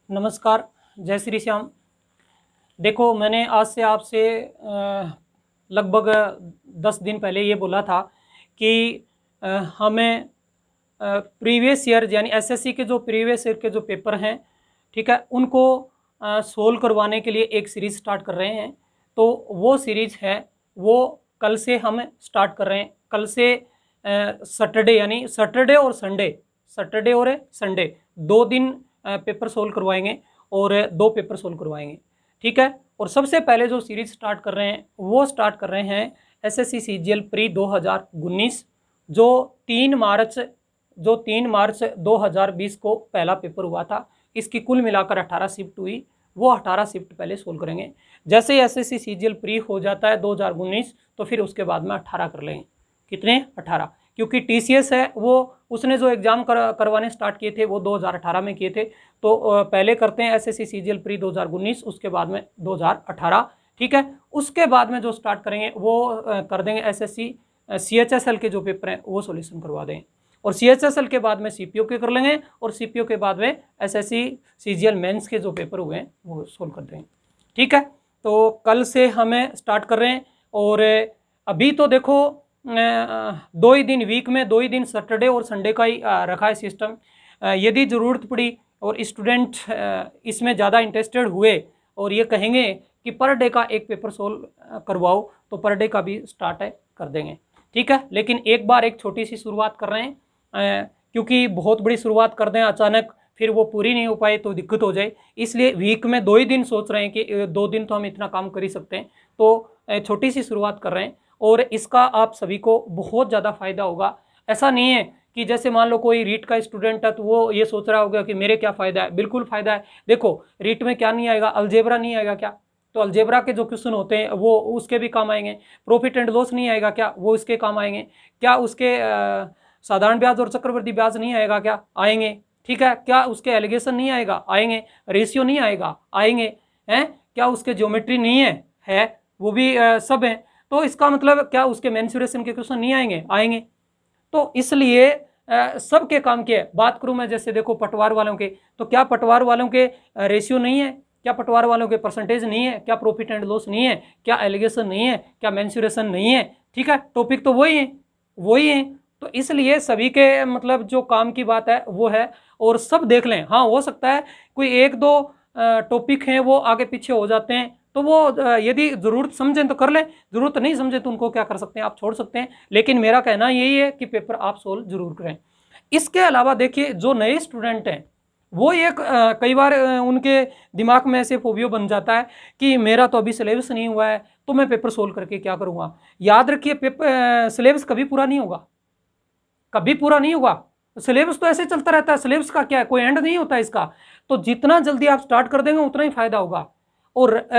नमस्कार, जय श्री श्याम। देखो, मैंने आज से आपसे लगभग 10 दिन पहले ये बोला था कि हमें प्रीवियस ईयर यानी एसएससी के जो प्रीवियस ईयर के जो पेपर हैं, ठीक है, उनको सोल्व करवाने के लिए एक सीरीज़ स्टार्ट कर रहे हैं। तो वो सीरीज़ है, वो कल से हम स्टार्ट कर रहे हैं। कल से सैटरडे यानी सैटरडे और संडे 2 दिन पेपर सोल्व करवाएंगे और 2 पेपर सोल्व करवाएंगे, ठीक है। और सबसे पहले जो सीरीज स्टार्ट कर रहे हैं वो स्टार्ट कर रहे हैं एसएससी सीजीएल प्री 2019, जो 3 मार्च 2020 को पहला पेपर हुआ था। इसकी कुल मिलाकर 18 शिफ्ट हुई, वो 18 शिफ्ट पहले सोल्व करेंगे। जैसे ही एसएससी सीजीएल प्री हो जाता है 2019, तो फिर उसके बाद में 18 कर लेंगे। कितने? 18, क्योंकि टीसीएस है वो उसने जो एग्ज़ाम करवाने स्टार्ट किए थे वो 2018 में किए थे। तो पहले करते हैं एसएससी सीजीएल प्री 2019, उसके बाद में 2018, ठीक है। उसके बाद में जो स्टार्ट करेंगे वो कर देंगे एसएससी सीएचएसएल के जो पेपर हैं वो सॉल्यूशन करवा दें, और सीएचएसएल के बाद में सीपीओ के कर लेंगे, और सीपीओ के बाद में एसएससी सीजीएल मेंस के जो पेपर हुए हैं वो सोल्व कर देंगे, ठीक है। तो कल से हमें स्टार्ट कर रहे हैं। और अभी तो देखो 2 ही दिन वीक में 2 ही दिन सैटरडे और संडे का ही रखा है सिस्टम। यदि ज़रूरत पड़ी और स्टूडेंट इसमें ज़्यादा इंटरेस्टेड हुए और ये कहेंगे कि पर डे का एक पेपर सोल्व करवाओ, तो पर डे का भी स्टार्ट है कर देंगे, ठीक है। लेकिन एक बार एक छोटी सी शुरुआत कर रहे हैं, क्योंकि बहुत बड़ी शुरुआत कर दें अचानक फिर वो पूरी नहीं हो पाए तो दिक्कत हो जाए, इसलिए वीक में 2 ही दिन सोच रहे हैं कि 2 दिन तो हम इतना काम कर ही सकते हैं। तो छोटी सी शुरुआत कर रहे हैं और इसका आप सभी को बहुत ज़्यादा फायदा होगा। ऐसा नहीं है कि जैसे मान लो कोई रीट का स्टूडेंट है तो वो ये सोच रहा होगा कि मेरे क्या फ़ायदा है। बिल्कुल फ़ायदा है। देखो, रीट में क्या नहीं आएगा? अलजेब्रा नहीं आएगा क्या? तो अलजेब्रा के जो क्वेश्चन होते हैं वो उसके भी काम आएंगे। प्रॉफिट एंड लॉस नहीं आएगा क्या? वो इसके काम आएंगे। क्या उसके साधारण ब्याज और चक्रवृद्धि ब्याज नहीं आएगा क्या? आएंगे, ठीक है। क्या उसके एलिगेशन नहीं आएगा? आएंगे। रेशियो नहीं आएगा? आएंगे, हैं। क्या उसके ज्योमेट्री नहीं है वो भी सब है। तो इसका मतलब क्या उसके मेंसुरेशन के क्वेश्चन नहीं आएंगे? आएंगे। तो इसलिए सबके काम के बात करूं मैं, जैसे देखो पटवार वालों के, तो क्या पटवार वालों के रेशियो नहीं है? क्या पटवार वालों के परसेंटेज नहीं है? क्या प्रॉफिट एंड लॉस नहीं है? क्या एलिगेशन नहीं है? क्या मेंसुरेशन नहीं है? ठीक है, टॉपिक तो वही है। तो इसलिए सभी के मतलब जो काम की बात है वो है, और सब देख लें। हाँ, हो सकता है कोई 1-2 टॉपिक हैं वो आगे पीछे हो जाते हैं, तो वो यदि ज़रूरत समझें तो कर लें, ज़रूरत नहीं समझे तो उनको क्या कर सकते हैं, आप छोड़ सकते हैं। लेकिन मेरा कहना यही है कि पेपर आप सोल्व जरूर करें। इसके अलावा देखिए, जो नए स्टूडेंट हैं वो एक कई बार उनके दिमाग में ऐसे फोबियो बन जाता है कि मेरा तो अभी सिलेबस नहीं हुआ है तो मैं पेपर सोल्व करके क्या करूँगा। याद रखिए, पेपर सिलेबस कभी पूरा नहीं होगा, कभी पूरा नहीं होगा। सिलेबस तो ऐसे चलता रहता है, सिलेबस का क्या है, कोई एंड नहीं होता इसका। तो जितना जल्दी आप स्टार्ट कर देंगे उतना ही फायदा होगा। और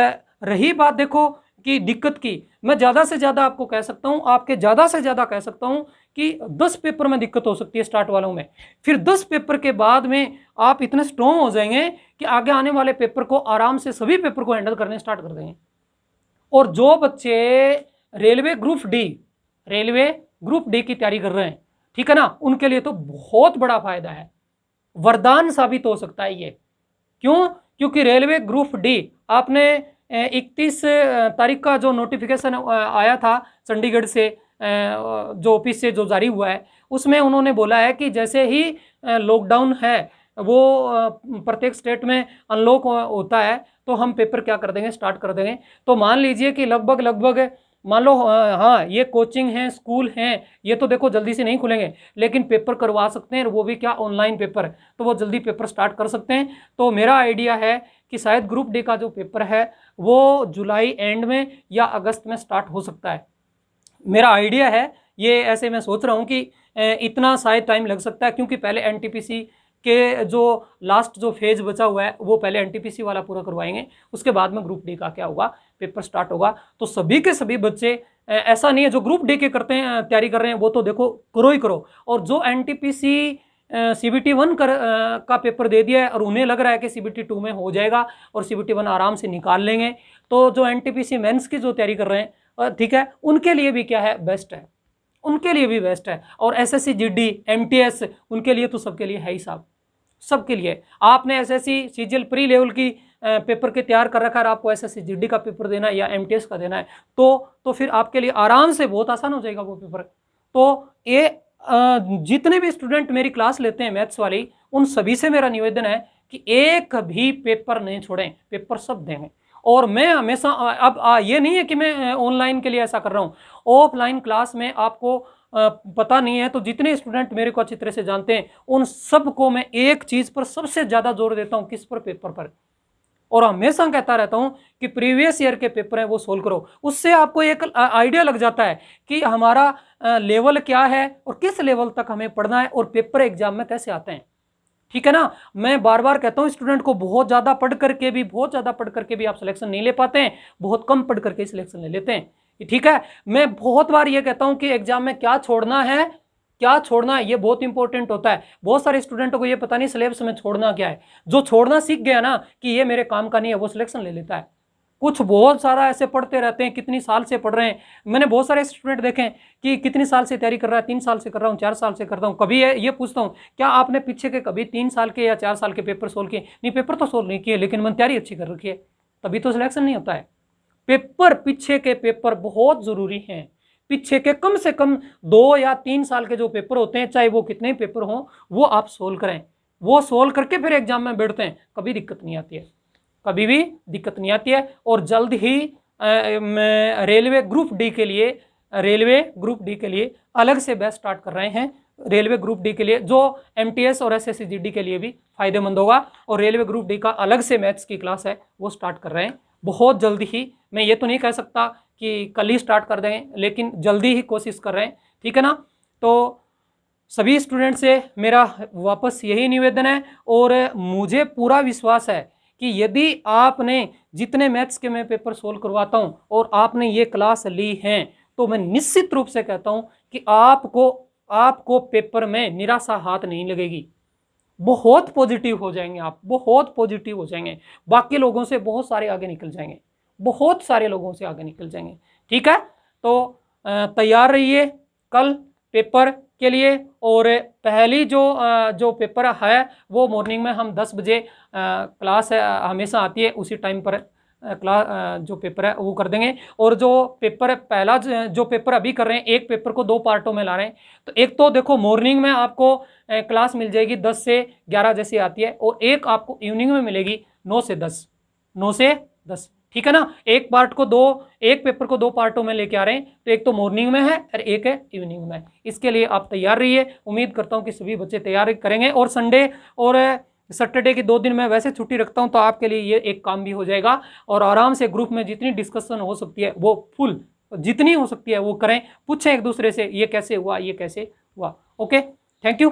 रही बात देखो कि दिक्कत की, मैं ज़्यादा से ज़्यादा आपको कह सकता हूँ, आपके ज़्यादा से ज़्यादा कह सकता हूँ कि 10 पेपर में दिक्कत हो सकती है स्टार्ट वालों में। फिर 10 पेपर के बाद में आप इतने स्ट्रॉन्ग हो जाएंगे कि आगे आने वाले पेपर को आराम से सभी पेपर को हैंडल करने स्टार्ट कर देंगे। और जो बच्चे रेलवे ग्रुप डी की तैयारी कर रहे हैं, ठीक है ना, उनके लिए तो बहुत बड़ा फायदा है, वरदान साबित हो सकता है ये। क्यों? क्योंकि रेलवे ग्रुप डी आपने 31 तारीख का जो नोटिफिकेशन आया था चंडीगढ़ से, जो ऑफिस से जो जारी हुआ है, उसमें उन्होंने बोला है कि जैसे ही लॉकडाउन है वो प्रत्येक स्टेट में अनलॉक होता है तो हम पेपर क्या कर देंगे, स्टार्ट कर देंगे। तो मान लीजिए कि लगभग मान लो, हाँ, ये कोचिंग है, स्कूल हैं, ये तो देखो जल्दी से नहीं खुलेंगे, लेकिन पेपर करवा सकते हैं, वो भी क्या, ऑनलाइन पेपर, तो वो जल्दी पेपर स्टार्ट कर सकते हैं। तो मेरा आइडिया है कि शायद ग्रुप डी का जो पेपर है वो जुलाई एंड में या अगस्त में स्टार्ट हो सकता है। मेरा आइडिया है ये, ऐसे मैं सोच रहा हूँ कि इतना शायद टाइम लग सकता है, क्योंकि पहले एनटीपीसी के जो लास्ट जो फेज बचा हुआ है वो पहले एनटीपीसी वाला पूरा करवाएंगे, उसके बाद में ग्रुप डी का क्या होगा, पेपर स्टार्ट होगा। तो सभी के सभी बच्चे, ऐसा नहीं है जो ग्रुप डी के करते हैं, तैयारी कर रहे हैं, वो तो देखो करो ही करो, और जो एनटीपीसी CBT 1 का पेपर दे दिया है और उन्हें लग रहा है कि CBT 2 में हो जाएगा और CBT 1 आराम से निकाल लेंगे, तो जो एनटीपीसी मेंस की जो तैयारी कर रहे हैं, ठीक है, उनके लिए भी क्या है, बेस्ट है, उनके लिए भी बेस्ट है। और SSC GD MTS उनके लिए तो सबके लिए है ही साहब। सबके लिए। आपने एसएससी सीजीएल प्री लेवल की पेपर के तैयार कर रखा है, आपको एसएससी जीडी का पेपर देना है या एमटीएस का देना है, तो फिर आपके लिए आराम से बहुत आसान हो जाएगा वो पेपर। तो ये जितने भी स्टूडेंट मेरी क्लास लेते हैं मैथ्स वाली, उन सभी से मेरा निवेदन है कि एक भी पेपर नहीं छोड़ें, पेपर सब देंगे। और मैं हमेशा अब ये नहीं है कि मैं ऑनलाइन के लिए ऐसा कर रहा हूँ, ऑफलाइन क्लास में आपको पता नहीं है तो जितने स्टूडेंट मेरे को अच्छी तरह से जानते हैं उन सबको मैं एक चीज पर सबसे ज्यादा जोर देता हूं, किस पर? पेपर पर। और हमेशा कहता रहता हूं कि प्रीवियस ईयर के पेपर हैं वो सोल्व करो, उससे आपको एक आइडिया लग जाता है कि हमारा लेवल क्या है और किस लेवल तक हमें पढ़ना है और पेपर एग्जाम में कैसे आते हैं। ठीक है ना। मैं बार बार कहता हूं स्टूडेंट को बहुत ज्यादा पढ़ करके भी आप सिलेक्शन नहीं ले पाते हैं, बहुत कम पढ़ करके सिलेक्शन ले लेते हैं। ठीक है। मैं बहुत बार ये कहता हूं कि एग्जाम में क्या छोड़ना है ये बहुत इंपॉर्टेंट होता है। बहुत सारे स्टूडेंटों को ये पता नहीं सिलेबस में छोड़ना क्या है। जो छोड़ना सीख गया ना कि ये मेरे काम का नहीं है, वो सिलेक्शन ले लेता है। कुछ बहुत सारा ऐसे पढ़ते रहते हैं, कितनी साल से पढ़ रहे हैं। मैंने बहुत सारे स्टूडेंट देखे हैं कि कितनी साल से तैयारी कर रहा है, 3 साल से कर रहा हूँ, 4 साल से करता हूँ। कभी ये पूछता हूँ क्या आपने पीछे के कभी 3 साल के या 4 साल के पेपर सोल्व किए? नहीं, पेपर तो सोल्व नहीं किए, लेकिन मैंने तैयारी अच्छी कर रखी है। तभी तो सिलेक्शन नहीं होता है। पेपर, पीछे के पेपर बहुत जरूरी हैं। पीछे के कम से कम 2 या 3 साल के जो पेपर होते हैं, चाहे वो कितने पेपर हों, वो आप सोल्व करें। वो सोल्व करके फिर एग्जाम में बैठते हैं, कभी दिक्कत नहीं आती है, कभी भी दिक्कत नहीं आती है। और जल्द ही रेलवे ग्रुप डी के लिए अलग से बैच स्टार्ट कर रहे हैं। रेलवे ग्रुप डी के लिए जो एमटीएस और एसएससी जीडी के लिए भी फायदेमंद होगा। और रेलवे ग्रुप डी का अलग से मैथ्स की क्लास है, वो स्टार्ट कर रहे हैं बहुत जल्दी ही। मैं ये तो नहीं कह सकता कि कल ही स्टार्ट कर देंगे, लेकिन जल्दी ही कोशिश कर रहे हैं। ठीक है ना। तो सभी स्टूडेंट से मेरा वापस यही निवेदन है और मुझे पूरा विश्वास है कि यदि आपने जितने मैथ्स के मैं पेपर सोल्व करवाता हूं और आपने ये क्लास ली हैं, तो मैं निश्चित रूप से कहता हूं कि आपको पेपर में निराशा हाथ नहीं लगेगी। बहुत पॉजिटिव हो जाएंगे आप, बहुत पॉजिटिव हो जाएंगे, बाकी लोगों से बहुत सारे आगे निकल जाएंगे, बहुत सारे लोगों से आगे निकल जाएंगे। ठीक है। तो तैयार रहिए कल पेपर के लिए। और पहली जो पेपर है वो मॉर्निंग में हम 10 बजे क्लास हमेशा आती है, उसी टाइम पर क्लास जो पेपर है वो कर देंगे। और जो पेपर पहला जो पेपर अभी कर रहे हैं, एक पेपर को 2 पार्टों में ला रहे हैं। तो एक तो देखो मॉर्निंग में आपको क्लास मिल जाएगी 10 से 11 जैसी आती है, और एक आपको इवनिंग में मिलेगी 9 से 10। ठीक है ना। एक पेपर को 2 पार्टों में लेके आ रहे हैं, तो एक तो मॉर्निंग में है और एक है इवनिंग में। इसके लिए आप तैयार रहिए। उम्मीद करता हूं कि सभी बच्चे तैयारी करेंगे। और संडे और सैटरडे की 2 दिन मैं वैसे छुट्टी रखता हूं, तो आपके लिए ये एक काम भी हो जाएगा। और आराम से ग्रुप में जितनी डिस्कशन हो सकती है वो फुल जितनी हो सकती है वो करें, पूछें एक दूसरे से ये कैसे हुआ, ये कैसे हुआ। Okay, thank you.